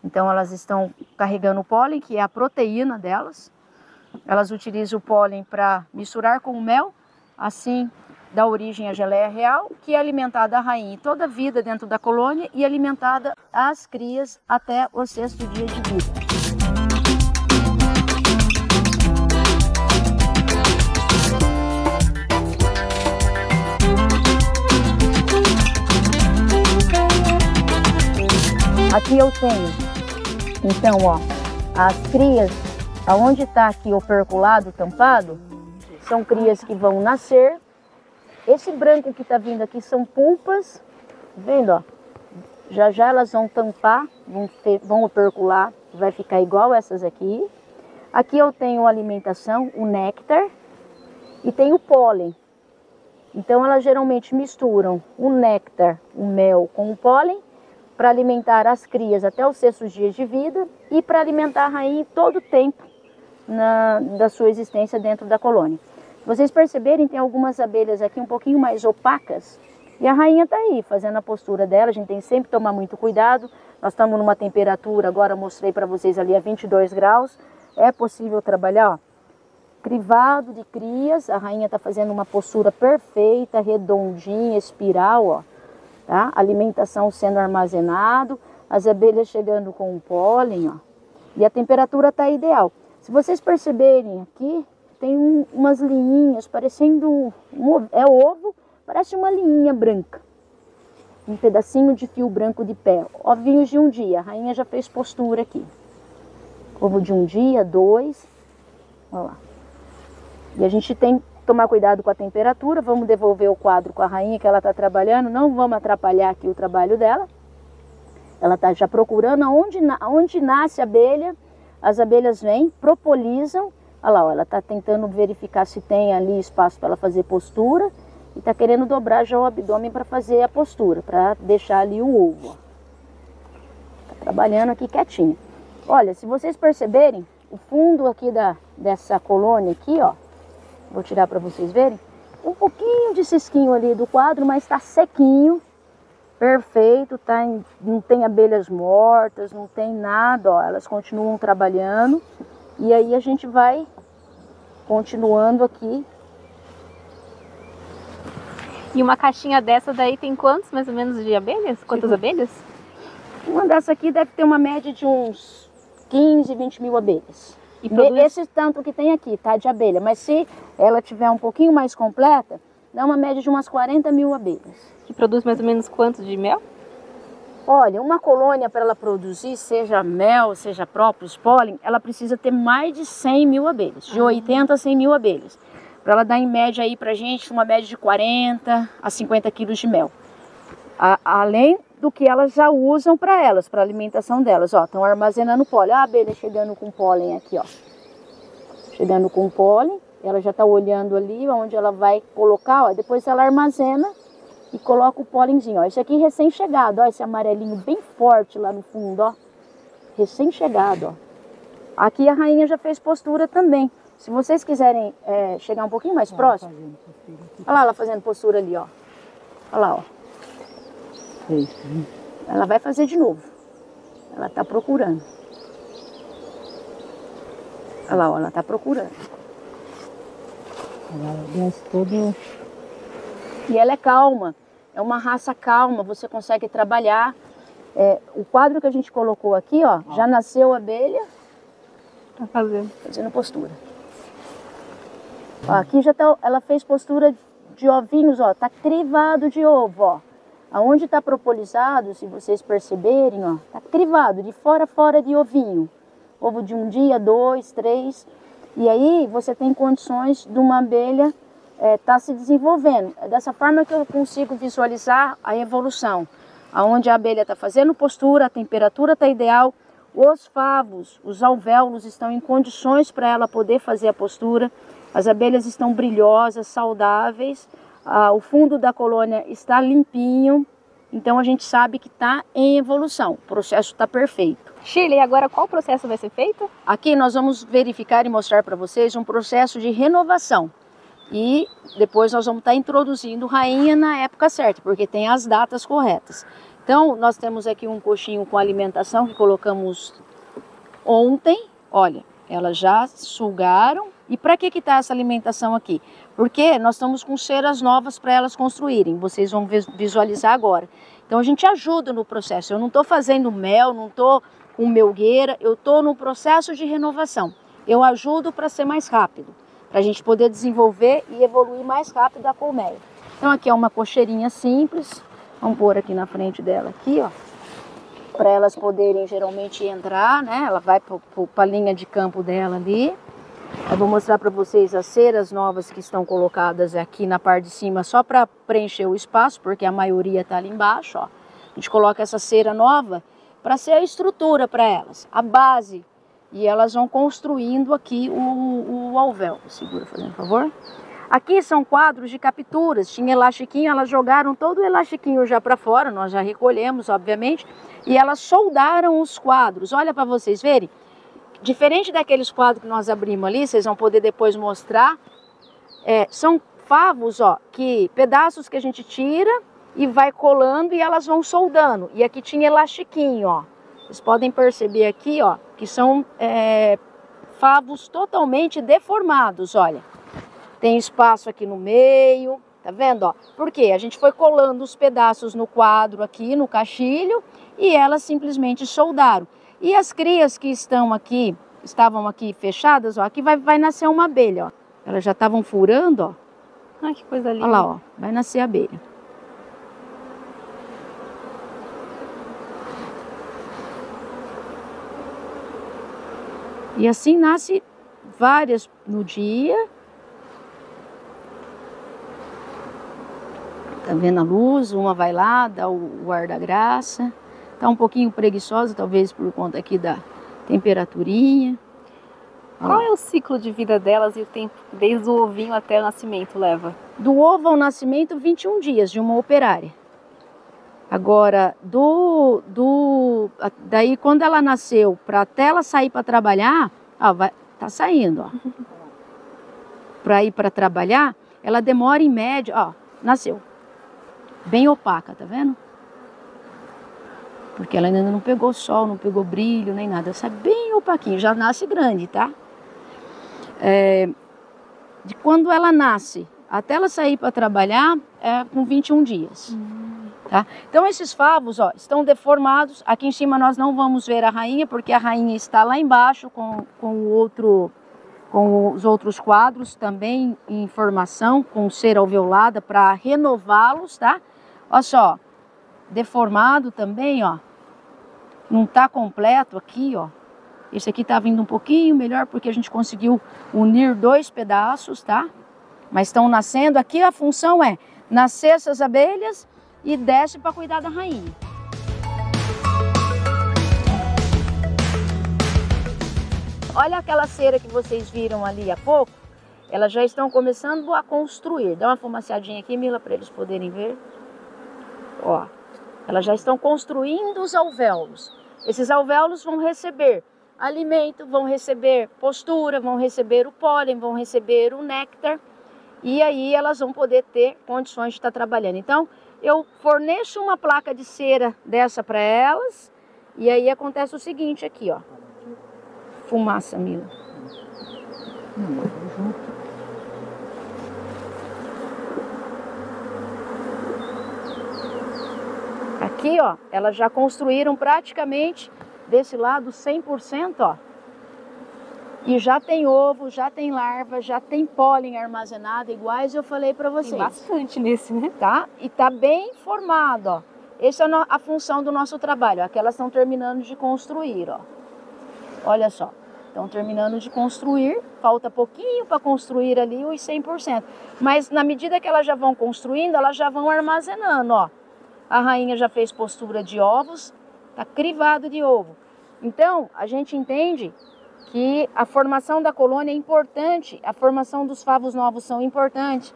Então elas estão carregando o pólen, que é a proteína delas. Elas utilizam o pólen para misturar com o mel, assim dá origem à geleia real, que é alimentada a rainha toda a vida dentro da colônia e alimentada às crias até o 6º dia de vida. Aqui eu tenho, então, ó, as crias, aonde está aqui operculado, tampado, são crias que vão nascer. Esse branco que está vindo aqui são pulpas, vendo, ó, já já elas vão tampar, vão opercular, vai ficar igual essas aqui. Aqui eu tenho a alimentação, o néctar, e tem o pólen. Então elas geralmente misturam o néctar, o mel com o pólen, para alimentar as crias até os 6º dias de vida e para alimentar a rainha todo o tempo da sua existência dentro da colônia. Se vocês perceberem, tem algumas abelhas aqui um pouquinho mais opacas e a rainha está aí fazendo a postura dela. A gente tem que sempre tomar muito cuidado. Nós estamos numa temperatura, agora mostrei para vocês ali, a 22 graus. É possível trabalhar, ó, crivado de crias. A rainha está fazendo uma postura perfeita, redondinha, espiral, ó. Tá? Alimentação sendo armazenado, as abelhas chegando com o pólen, ó, e a temperatura está ideal. Se vocês perceberem aqui, tem umas linhinhas parecendo ovo, parece uma linhinha branca, um pedacinho de fio branco de pé, ovinhos de um dia. A rainha já fez postura aqui, ovo de um dia, 2, olha lá. E a gente tem tomar cuidado com a temperatura. Vamos devolver o quadro com a rainha que ela está trabalhando, não vamos atrapalhar aqui o trabalho dela. Ela está já procurando onde nasce a abelha, as abelhas vêm, propolizam. Olha lá, ó, ela está tentando verificar se tem ali espaço para ela fazer postura e está querendo dobrar já o abdômen para fazer a postura, para deixar ali o ovo. Está trabalhando aqui quietinho. Olha, se vocês perceberem, o fundo aqui dessa colônia aqui, ó, vou tirar para vocês verem. Um pouquinho de cisquinho ali do quadro, mas está sequinho. Perfeito, tá? Não tem abelhas mortas, não tem nada, ó. Elas continuam trabalhando. E aí a gente vai continuando aqui. E uma caixinha dessa daí tem quantos, mais ou menos, de abelhas? Quantas abelhas? Uma dessa aqui deve ter uma média de uns 15, 20 mil abelhas. E produz... Esse tanto que tem aqui, tá, de abelha. Mas se ela tiver um pouquinho mais completa, dá uma média de umas 40 mil abelhas. Que produz mais ou menos quanto de mel? Olha, uma colônia para ela produzir, seja mel, seja próprios pólen, ela precisa ter mais de 100 mil abelhas. De 80 a 100 mil abelhas. Para ela dar em média aí pra gente uma média de 40 a 50 quilos de mel. Além do que elas já usam para elas, para alimentação delas, ó, estão armazenando pólen. A abelha chegando com pólen aqui, ó, chegando com pólen, ela já está olhando ali onde ela vai colocar, ó, depois ela armazena e coloca o pólenzinho, ó, esse aqui recém-chegado, ó, esse amarelinho bem forte lá no fundo, ó, recém-chegado, ó. Aqui a rainha já fez postura também. Se vocês quiserem chegar um pouquinho mais próximo, olha lá ela fazendo postura ali, ó, olha lá, ó. Ela vai fazer de novo. Ela está procurando. Olha lá, ó, ela está procurando. Ela desce todo. E ela é calma. É uma raça calma. Você consegue trabalhar. O quadro que a gente colocou aqui, ó, já nasceu a abelha. Tá fazendo postura. Ó, aqui já tá. Ela fez postura de ovinhos, ó. Tá crivado de ovo, ó. Aonde está propolizado, se vocês perceberem, ó, tá crivado, de fora a fora de ovinho. Ovo de um dia, 2, 3. E aí você tem condições de uma abelha tá se desenvolvendo. É dessa forma que eu consigo visualizar a evolução. Aonde a abelha está fazendo postura, a temperatura está ideal, Os favos, os alvéolos estão em condições para ela poder fazer a postura. As abelhas estão brilhosas, saudáveis. O fundo da colônia está limpinho. Então a gente sabe que está em evolução. O processo está perfeito. Shirley, e agora qual processo vai ser feito? Aqui nós vamos verificar e mostrar para vocês um processo de renovação. E depois nós vamos estar introduzindo rainha na época certa, porque tem as datas corretas. Então nós temos aqui um coxinho com alimentação que colocamos ontem. Olha, elas já sugaram. E para que está essa alimentação aqui? Porque nós estamos com ceras novas para elas construírem. Vocês vão visualizar agora. Então a gente ajuda no processo. Eu não estou fazendo mel, não estou com melgueira, eu estou no processo de renovação. Eu ajudo para ser mais rápido, para a gente poder desenvolver e evoluir mais rápido a colmeia. Então aqui é uma cocheirinha simples, vamos pôr aqui na frente dela, aqui, ó, para elas poderem geralmente entrar, né? Ela vai para a linha de campo dela ali. Eu vou mostrar para vocês as ceras novas que estão colocadas aqui na parte de cima, só para preencher o espaço, porque a maioria está ali embaixo, ó. A gente coloca essa cera nova para ser a estrutura para elas, a base. E elas vão construindo aqui o alvéolo. Segura, fazendo favor. Aqui são quadros de capturas. Tinha elastiquinho, elas jogaram todo o elastiquinho já para fora. Nós já recolhemos, obviamente. E elas soldaram os quadros. Olha para vocês verem. Diferente daqueles quadros que nós abrimos ali, vocês vão poder depois mostrar. São favos, ó, pedaços que a gente tira e vai colando e elas vão soldando. E aqui tinha elastiquinho, ó. Vocês podem perceber aqui, ó, que são favos totalmente deformados, olha. Tem espaço aqui no meio, tá vendo, ó? Por quê? A gente foi colando os pedaços no quadro aqui, no caixilho, e elas simplesmente soldaram. E as crias que estavam aqui fechadas, ó, aqui vai nascer uma abelha, ó. Elas já estavam furando, ó. Ai, que coisa linda. Olha lá, ó, vai nascer a abelha. E assim nasce várias no dia. Tá vendo a luz? Uma vai lá, dá o ar da graça. Tá um pouquinho preguiçosa, talvez por conta aqui da temperaturinha. Qual é o ciclo de vida delas e o tempo desde o ovinho até o nascimento leva? Do ovo ao nascimento, 21 dias de uma operária. Agora, daí quando ela nasceu, para até ela sair para trabalhar, ó, tá saindo, ó. Para ir para trabalhar, ela demora em média, ó, nasceu. Bem opaca, tá vendo? Porque ela ainda não pegou sol, não pegou brilho, nem nada. Sai bem opaquinho, já nasce grande, tá? De quando ela nasce até ela sair para trabalhar, com 21 dias. Tá? Então esses favos, ó, estão deformados. Aqui em cima nós não vamos ver a rainha, porque a rainha está lá embaixo com os outros quadros também em formação, com cera alveolada para renová-los, tá? Olha só, deformado também, ó. Não tá completo aqui, ó. Esse aqui tá vindo um pouquinho melhor porque a gente conseguiu unir 2 pedaços, tá? Mas estão nascendo. Aqui a função é nascer essas abelhas e desce para cuidar da rainha. Olha aquela cera que vocês viram ali há pouco. Elas já estão começando a construir. Dá uma fumaciadinha aqui, Mila, para eles poderem ver. Ó, elas já estão construindo os alvéolos. Esses alvéolos vão receber alimento, vão receber postura, vão receber o pólen, vão receber o néctar. E aí elas vão poder ter condições de estar trabalhando. Então, eu forneço uma placa de cera dessa para elas. E aí acontece o seguinte aqui, ó. Fumaça, Mila. Aqui, ó, elas já construíram praticamente desse lado 100%, ó. E já tem ovo, já tem larva, já tem pólen armazenado, iguais eu falei para vocês. Tem bastante nesse, né? Tá? E tá bem formado, ó. Essa é a função do nosso trabalho, ó, que elas estão terminando de construir, ó. Olha só, estão terminando de construir, falta pouquinho para construir ali os 100%. Mas na medida que elas já vão construindo, elas já vão armazenando, ó. A rainha já fez postura de ovos, tá crivado de ovo. Então, a gente entende que a formação da colônia é importante, a formação dos favos novos são importantes,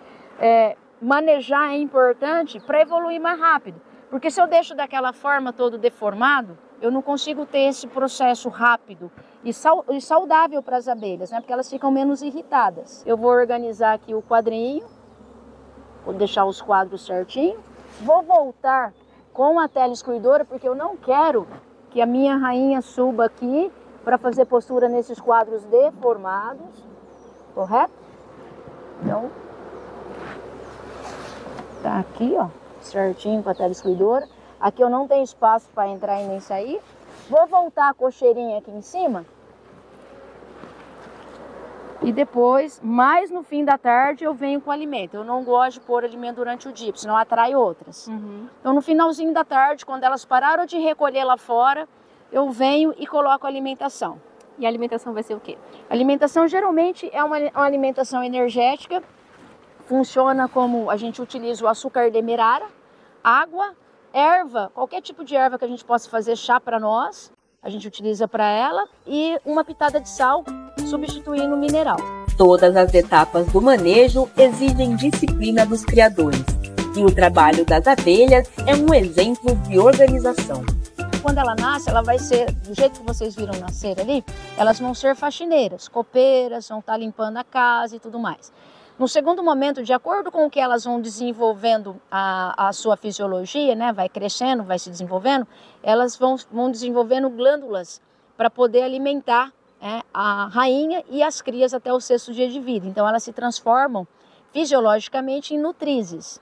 manejar é importante para evoluir mais rápido. Porque se eu deixo daquela forma todo deformado, eu não consigo ter esse processo rápido e saudável para as abelhas, né? Porque elas ficam menos irritadas. Eu vou organizar aqui o quadrinho, vou deixar os quadros certinho, vou voltar com a tela excluidora, porque eu não quero que a minha rainha suba aqui para fazer postura nesses quadros deformados, correto? Então, tá aqui, ó, certinho com a tela excluidora. Aqui eu não tenho espaço para entrar e nem sair. Vou voltar a cocheirinha aqui em cima. E depois, mais no fim da tarde, eu venho com o alimento. Eu não gosto de pôr alimento durante o dia, porque senão atrai outras. Então, no finalzinho da tarde, quando elas pararam de recolher lá fora, eu venho e coloco a alimentação. E a alimentação vai ser o quê? A alimentação geralmente é uma alimentação energética. Funciona como a gente utiliza o açúcar demerara, água, erva, qualquer tipo de erva que a gente possa fazer chá para nós, a gente utiliza para ela, e uma pitada de sal, substituindo o mineral. Todas as etapas do manejo exigem disciplina dos criadores, e o trabalho das abelhas é um exemplo de organização. Quando ela nasce, ela vai ser, do jeito que vocês viram nascer ali, elas vão ser faxineiras, copeiras, vão estar limpando a casa e tudo mais. No segundo momento, de acordo com o que elas vão desenvolvendo a sua fisiologia, né, vai crescendo, vai se desenvolvendo, elas vão desenvolvendo glândulas para poder alimentar a rainha e as crias até o 6º dia de vida. Então elas se transformam fisiologicamente em nutrizes.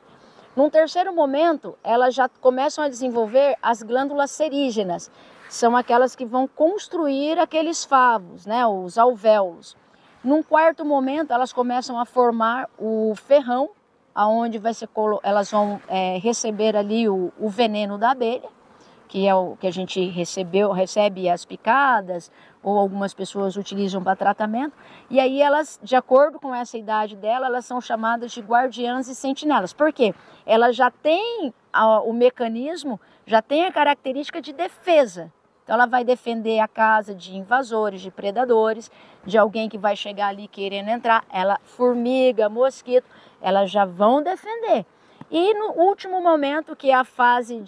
Num terceiro momento, elas já começam a desenvolver as glândulas serígenas. São aquelas que vão construir aqueles favos, né, os alvéolos. Num quarto momento, elas começam a formar o ferrão, aonde elas vão receber ali o veneno da abelha, que é o que a gente recebe as picadas, ou algumas pessoas utilizam para tratamento. E aí elas, de acordo com essa idade dela, elas são chamadas de guardiãs e sentinelas. Por quê? Elas já têm o mecanismo, já tem a característica de defesa. Então ela vai defender a casa de invasores, de predadores, de alguém que vai chegar ali querendo entrar. Formiga, mosquito, elas já vão defender. E no último momento, que é a fase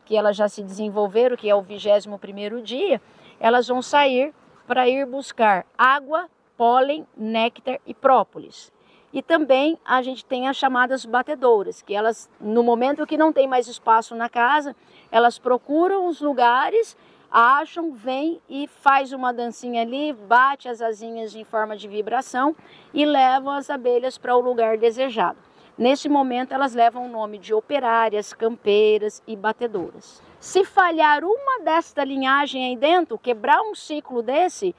que elas já se desenvolveram, que é o 21º dia, elas vão sair para ir buscar água, pólen, néctar e própolis. E também a gente tem as chamadas batedouras, que elas, no momento que não tem mais espaço na casa, elas procuram os lugares, acham, vem e faz uma dancinha ali, bate as asinhas em forma de vibração e levam as abelhas para o lugar desejado. Nesse momento elas levam o nome de operárias, campeiras e batedoras. Se falhar uma desta linhagem aí dentro, quebrar um ciclo desse,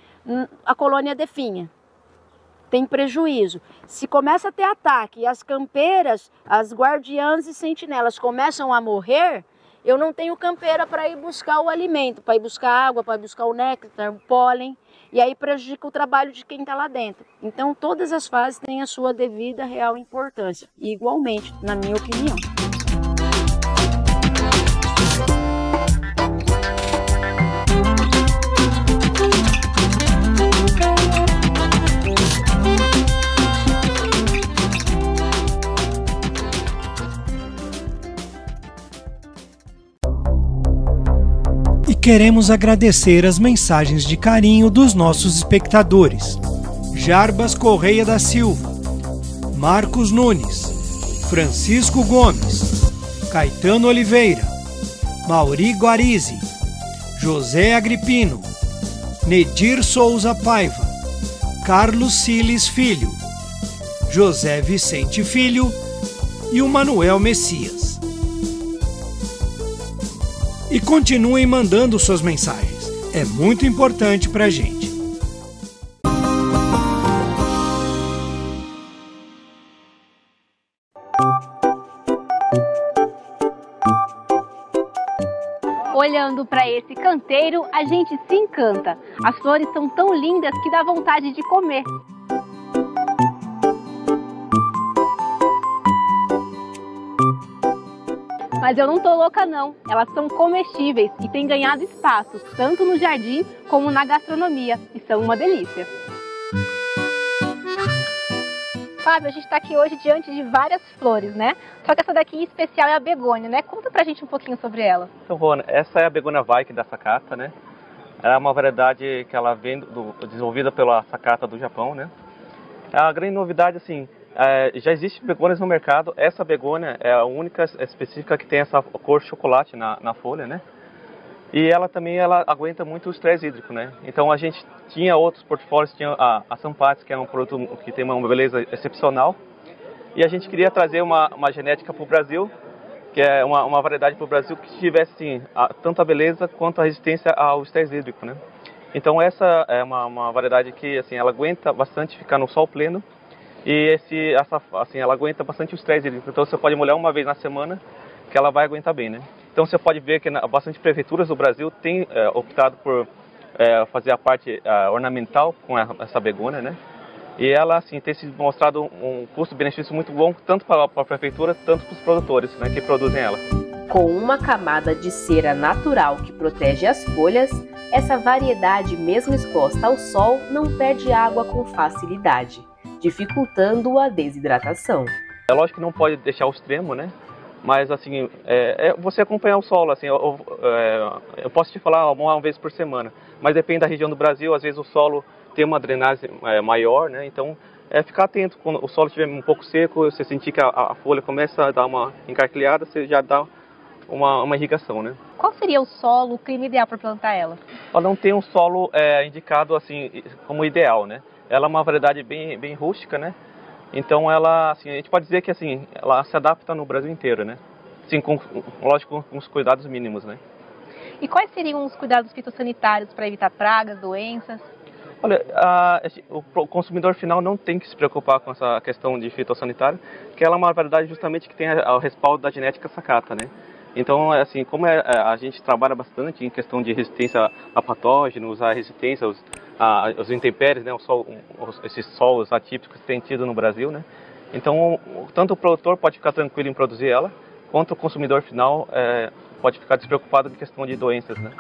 a colônia definha. Tem prejuízo. Se começa a ter ataque e as campeiras, as guardiãs e sentinelas começam a morrer, eu não tenho campeira para ir buscar o alimento, para ir buscar água, para ir buscar o néctar, o pólen, e aí prejudica o trabalho de quem está lá dentro. Então todas as fases têm a sua devida real importância, e igualmente, na minha opinião. Queremos agradecer as mensagens de carinho dos nossos espectadores. Jarbas Correia da Silva, Marcos Nunes, Francisco Gomes, Caetano Oliveira, Mauri Guarizi, José Agripino, Nedir Souza Paiva, Carlos Siles Filho, José Vicente Filho e o Manuel Messias. E continuem mandando suas mensagens. É muito importante para a gente. Olhando para esse canteiro, a gente se encanta. As flores são tão lindas que dá vontade de comer. Mas eu não tô louca não, elas são comestíveis e têm ganhado espaço, tanto no jardim como na gastronomia, e são uma delícia. Fábio, a gente está aqui hoje diante de várias flores, né? Só que essa daqui em especial é a begônia, né? Conta pra gente um pouquinho sobre ela. Então, Rona, essa é a begônia Vaik da Sakata, né? É uma variedade que ela vem desenvolvida pela Sakata do Japão, né? A grande novidade, assim, já existe begônias no mercado. Essa begônia é a única específica que tem essa cor chocolate na folha, né? E ela também aguenta muito o estresse hídrico, né? Então a gente tinha outros portfólios, tinha a Sampatis, que é um produto que tem uma beleza excepcional. E a gente queria trazer uma genética para o Brasil, que é uma variedade para o Brasil que tivesse assim, tanto a beleza quanto a resistência ao estresse hídrico, né? Então essa é uma variedade que assim, ela aguenta bastante ficar no sol pleno e ela aguenta bastante o estresse hídrico. Então você pode molhar uma vez na semana que ela vai aguentar bem, né? Então você pode ver que bastante prefeituras do Brasil têm optado por fazer a parte ornamental com essa begônia, né? E ela assim, tem se mostrado um custo-benefício muito bom, tanto para a prefeitura, tanto para os produtores, né, que produzem ela. Com uma camada de cera natural que protege as folhas, essa variedade, mesmo exposta ao sol, não perde água com facilidade, dificultando a desidratação. É lógico que não pode deixar o extremo, né? Mas assim, você acompanhar o solo, assim, eu posso te falar uma vez por semana, mas depende da região do Brasil, às vezes o solo tem uma drenagem maior, né? Então, ficar atento, quando o solo estiver um pouco seco, você sentir que a folha começa a dar uma encarquilhada, você já dá uma irrigação, né? Qual seria o solo, o clima ideal para plantar ela? Ela não tem um solo indicado assim como ideal, né? Ela é uma variedade bem rústica, né? Então ela, assim, a gente pode dizer que assim, ela se adapta no Brasil inteiro, né? Assim, lógico, com os cuidados mínimos, né? E quais seriam os cuidados fitossanitários para evitar pragas, doenças? Olha, o consumidor final não tem que se preocupar com essa questão de fitossanitário, porque ela é uma variedade justamente que tem o respaldo da genética Sakata, né? Então, assim, como a gente trabalha bastante em questão de resistência a patógenos, a resistência aos intempéries, né? Esses solos atípicos que tem tido no Brasil, né? Então, tanto o produtor pode ficar tranquilo em produzir ela, quanto o consumidor final pode ficar despreocupado em questão de doenças, né?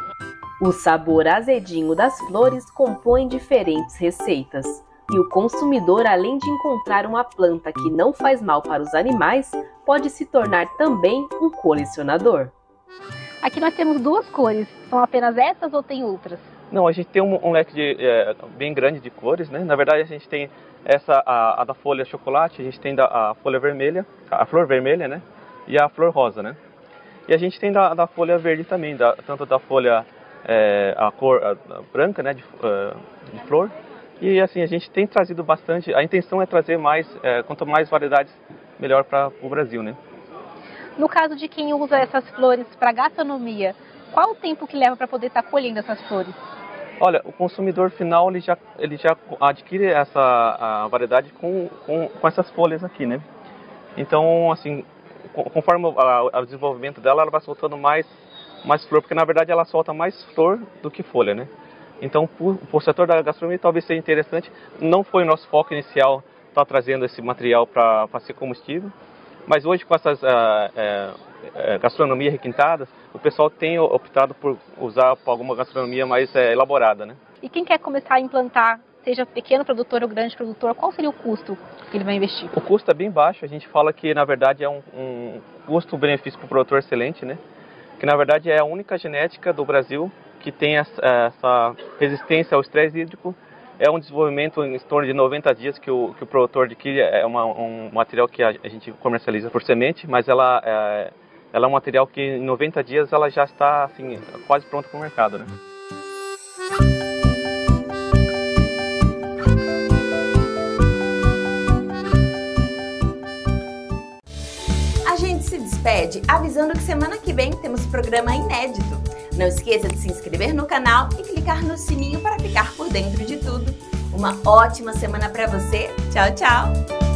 O sabor azedinho das flores compõe diferentes receitas. E o consumidor, além de encontrar uma planta que não faz mal para os animais, pode se tornar também um colecionador. Aqui nós temos duas cores. São apenas essas ou tem outras? Não, a gente tem um leque bem grande de cores, né? Na verdade, a gente tem a da folha chocolate, a gente tem a folha vermelha, a flor vermelha, né? E a flor rosa, né? E a gente tem da folha verde também, tanto da folha a cor branca, né? De flor. E assim, a gente tem trazido bastante, a intenção é trazer mais, quanto mais variedades, melhor para o Brasil, né? No caso de quem usa essas flores para gastronomia, qual o tempo que leva para poder estar colhendo essas flores? Olha, o consumidor final ele já adquire a variedade com essas folhas aqui, né? Então, assim, conforme o desenvolvimento dela, ela vai soltando mais flor, porque na verdade ela solta mais flor do que folha, né? Então, para o setor da gastronomia, talvez seja interessante. Não foi o nosso foco inicial estar trazendo esse material para ser combustível, mas hoje, com essas gastronomia requintadas, o pessoal tem optado por usar para alguma gastronomia mais elaborada, né? E quem quer começar a implantar, seja pequeno produtor ou grande produtor, qual seria o custo que ele vai investir? O custo é bem baixo. A gente fala que, na verdade, é um custo-benefício para o produtor excelente, né? Que, na verdade, é a única genética do Brasil que tem essa resistência ao estresse hídrico. É um desenvolvimento em torno de 90 dias que o produtor adquire. É um material que a gente comercializa por semente, mas ela é um material que em 90 dias ela já está assim, quase pronta para o mercado, né? A gente se despede avisando que semana que vem temos programa inédito. Não esqueça de se inscrever no canal e clicar no sininho para ficar por dentro de tudo. Uma ótima semana para você. Tchau, tchau!